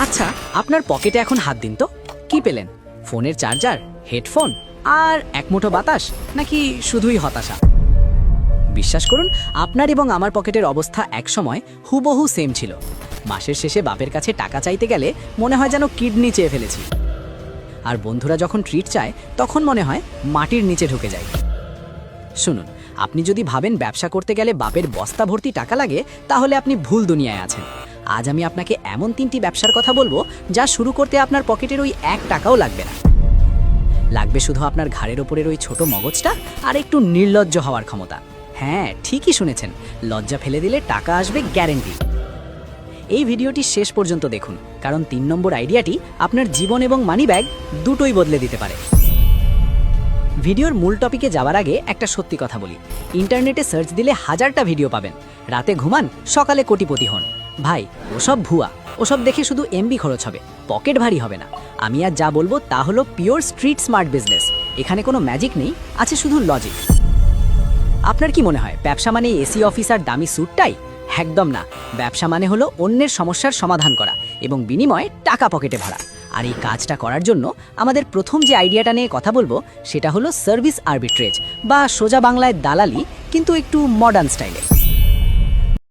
আচ্ছা, আপনার পকেটে এখন হাত দিন তো, কি পেলেন? ফোনের চার্জার, হেডফোন আর এক মুঠো বাতাস, নাকি শুধুই হতাশা? বিশ্বাস করুন, আপনার এবং আমার পকেটের অবস্থা একসময় হুবহু সেম ছিল। মাসের শেষে বাপের কাছে টাকা চাইতে গেলে মনে হয় যেন কিডনি চেয়ে ফেলেছি, আর বন্ধুরা যখন ট্রিট চায় তখন মনে হয় মাটির নিচে ঢুকে যায়। শুনুন, আপনি যদি ভাবেন ব্যবসা করতে গেলে বাপের বস্তা ভর্তি টাকা লাগে, তাহলে আপনি ভুল দুনিয়ায় আছেন। আজ আমি আপনাকে এমন 3টি ব্যবসার কথা বলবো যা শুরু করতে আপনার পকেটের ওই 1 টাকাও লাগবে না। লাগবে শুধু আপনার ঘাড়ের ওপরের ওই ছোট মগজটা আর একটু নির্লজ্জ হওয়ার ক্ষমতা। হ্যাঁ, ঠিকই শুনেছেন, লজ্জা ফেলে দিলে টাকা আসবে গ্যারেন্টি। এই ভিডিওটি শেষ পর্যন্ত দেখুন, কারণ 3 নম্বর আইডিয়াটি আপনার জীবন এবং মানিব্যাগ দুটোই বদলে দিতে পারে। ভিডিওর মূল টপিকে যাওয়ার আগে একটা সত্যি কথা বলি, ইন্টারনেটে সার্চ দিলে হাজারটা ভিডিও পাবেন। রাতে ঘুমান, সকালে কোটিপতি হন। ভাই, ওসব ভুয়া। ওসব দেখে শুধু এমবি খরচ হবে, পকেট ভারী হবে না। আমি আজ যা বলবো তা হলো পিওর স্ট্রিট স্মার্ট বিজনেস। এখানে কোনো ম্যাজিক নেই, আছে শুধু লজিক। আপনার কি মনে হয় ব্যবসা মানে এসি অফিসার দামি স্যুটটাই? একদম না। ব্যবসা মানে হলো অন্যের সমস্যার সমাধান করা এবং বিনিময়ে টাকা পকেটে ভরা। আর এই কাজটা করার জন্য আমাদের প্রথম যে আইডিয়াটা নিয়ে কথা বলবো সেটা হলো সার্ভিস আর্বিট্রেজ, বা সোজা বাংলায় দালালি, কিন্তু একটু মডার্ন স্টাইলে।